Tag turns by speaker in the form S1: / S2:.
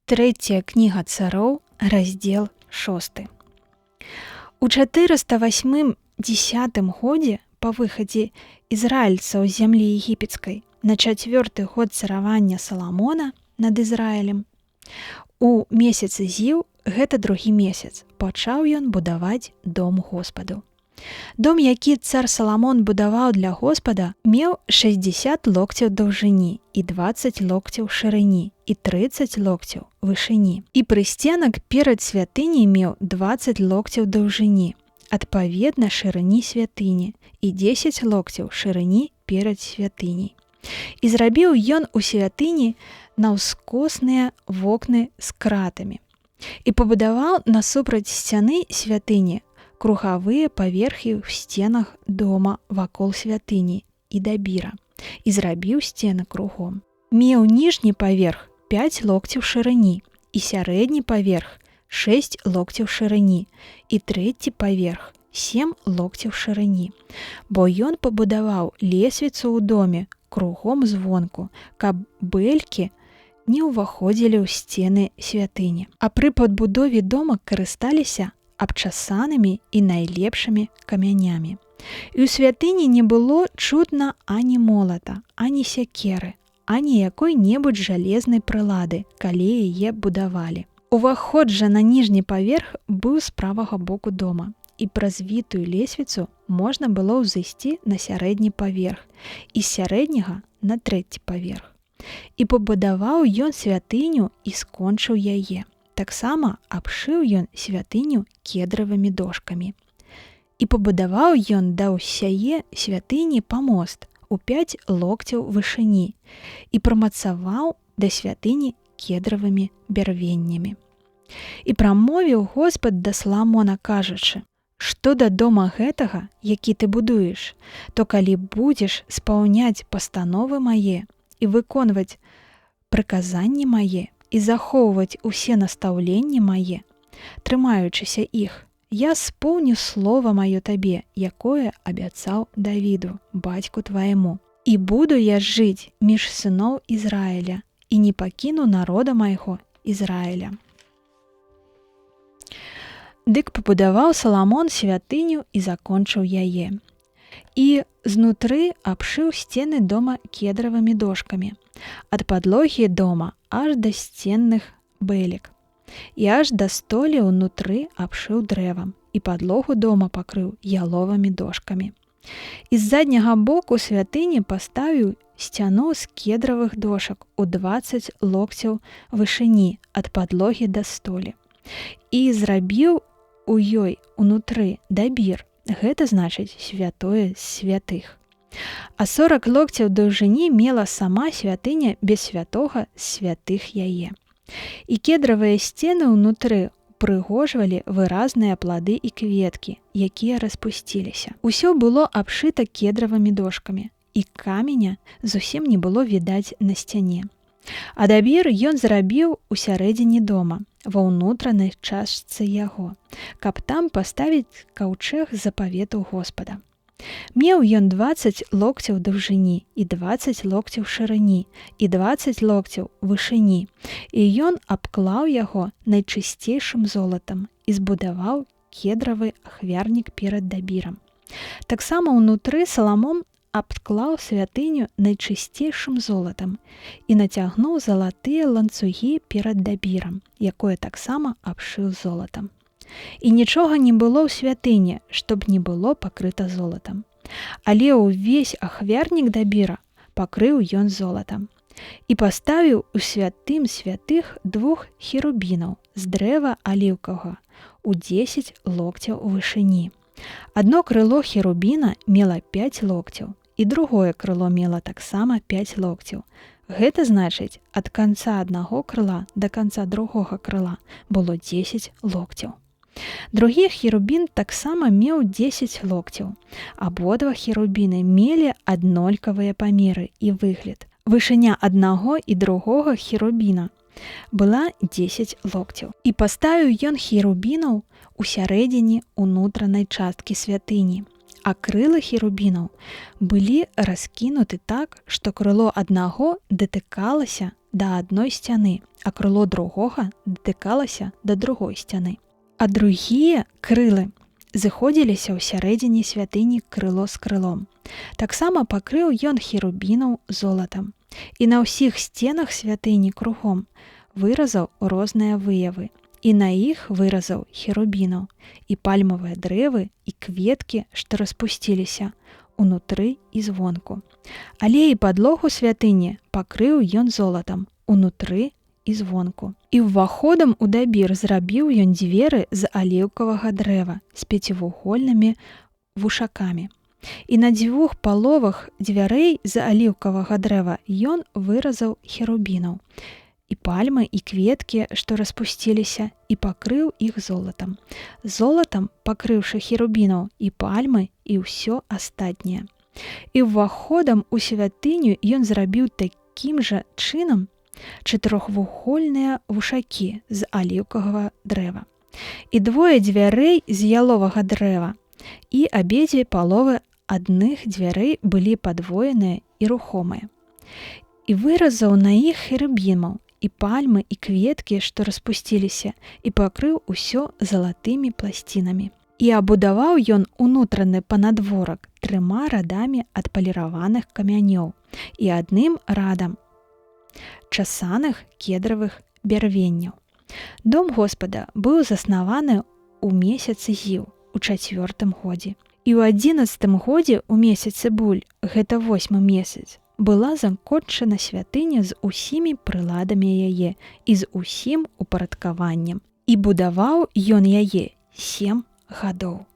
S1: Трэцяя кніга цароў, раздзел 6. У 480 годзе па выхадзе ізраільцаў з зямлі егіпецкай на 4-й год царавання Саламона над Ізраілем, у месяцы Зіў, гэта другі месяц, пачаў ён будаваць дом Господу. Дом, які цар Саламон будаваў для Господа, меў 60 локцяў даўжыні і 20 локцяў шырыні і 30 локцяў вышыні. І прысценак перад святыняй меў 20 локцяў даўжыні, адпаведна шырыні святыні, і 10 локцяў шырыні перад святыняй. І зрабіў ён у святыні наўскосныя вокны з кратамі. І пабудаваў насупраць сцяны святыні кругавыя паверхі ў сценах дома вакол святыні і дабіра, і зрабіў сцены кругом. Меў ніжні паверх 5 локцяў шырыні, і сярэдні паверх 6 локцяў шырыні, і трэці паверх 7 локцяў шырыні, бо ён пабудаваў лесвіцу ў доме кругом звонку, каб бэлькі не ўваходзілі ў сцены святыні. А пры падбудове дома карысталіся абчасанымі і найлепшымі камянямі. І ў святыні не было чутна ані молата, ані сякеры, ані якой-небудзь жалезнай прылады, калі яе будавалі. Уваход жа на ніжні паверх быў з правага боку дома, і праз вітую лесвіцу можна было ўзысці на сярэдні паверх і з сярэдняга на трэці паверх. І пабудаваў ён святыню і скончыў яе. Таксама абшыў ён святыню кедравымі дошкамі. І пабудаваў ён да ўсяе святыні памост у 5 локцяў вышыні і прымацаваў да святыні кедравымі бярвеннямі. І прамовіў Господ да Саламона, кажучы: «Што да дома гэтага, які ты будуеш, то калі будзеш спаўняць пастановы мае і выконваць прыказанні мае, і захоўваць усе настаўленні мае, трымаючыся іх, я споўню слова маё табе, якое абяцаў Давіду, бацьку твайму. І буду я жыць між сыноў Ізраіля, і не пакіну народа майго Ізраіля». Дык пабудаваў Саламон святыню і закончыў яе. І знутры абшыў сцены дома кедравымі дошкамі, ад падлогі дома аж да сценных бэлек, і аж да столі ўнутры абшыў дрэвам, і падлогу дома пакрыў яловымі дошкамі. І з задняга боку святыні паставіў сцяну з кедравых дошак у 20 локцяў вышыні ад падлогі да столі, і зрабіў у ёй унутры дабір, гэта значыць святое з святых. А 40 локцяў даўжыні мела сама святыня без святога з святых яе. І кедравыя сцены ўнутры упрыгожвалі выразныя плады і кветкі, якія распусціліся. Усё было абшыта кедравымі дошкамі, і каменя зусім не было відаць на сцяне. А дабір ён зрабіў у сярэдзіне дома, ва ўнутранай частцы яго, каб там паставіць каўчэг запавету Господа. Меў ён 20 локцяў даўжыні і 20 локцяў шырыні і 20 локцяў вышыні, і ён абклаў яго найчысцейшым золатам і збудаваў кедравы ахвярнік перад дабірам. Таксама ўнутры Саламон абклаў святыню найчысцейшым золатам і нацягнуў залатыя ланцугі перад дабірам, якое таксама абшыў золатам. І нічога не было ў святыні, чтоб не было пакрыта золатам. Але ўвесь ахвярнік дабіра пакрыў ён золатам. І паставіў у святым святых 2 херубінаў з дрэва аліўкавага у 10 локцяў вышыні. Адно крыло херубіна мела 5 локцяў, і другое крыло мела таксама 5 локцяў. Гэта значыць, ад канца аднаго крыла да канца другога крыла было 10 локцяў. Другі херубін таксама меў 10 локцяў. Абодва херубіны мелі аднолькавыя памеры і выгляд. Вышыня аднаго і другога херубіна была 10 локцяў. І паставіў ён херубінаў у сярэдзіне ўнутранай часткі святыні. А крылы херубінаў былі раскінуты так, што крыло аднаго датыкалася да адной сцяны, а крыло другога датыкалася да другой сцяны. А другія крылы зыходзіліся ў сярэдзіне святыні крыло з крылом. Таксама пакрыў ён херубінаў золатам. І на ўсіх сценах святыні кругом выразаў розныя выявы. І на іх выразаў херубінаў, і пальмавыя дрэвы, і кветкі, што распусціліся унутры і звонку. Але і падлогу святыні пакрыў ён золатам унутры і звонку. І ўваходам у дабір зрабіў ён дзверы з аліўкавага дрэва з пяцівугольнымі вушакамі. І на 2 паловах дзвярэй з аліўкавага дрэва ён выразаў херубінаў, і пальмы, і кветкі, што распусціліся, і пакрыў іх золатам. Золатам пакрыўшы херубінаў і пальмы, і ўсё астатняе. І ўваходам у святыню ён зрабіў такім жа чынам 4-вугольныя вушакі з аліўкавага дрэва. І 2 дзвярэй з яловага дрэва, і абедзве паловы адных дзвярэй былі падвоеныя і рухомыя. І выразаў на іх херубінаў, і пальмы, і кветкі, што распусціліся, і пакрыў усё залатымі пласцінамі. І абудаваў ён унутраны панадворак 3 радамі адпаліраваных камянёў і 1 радам часаных кедравых бярвенняў. Дом Господа быў заснаваны ў месяцы Зіў у 4-м годзе. І ў 11-м годзе у месяцы Буль, гэта 8-й месяц, была закончана святыня з усімі прыладамі яе і з усім упарадкаваннем. І будаваў ён яе 7 гадоў.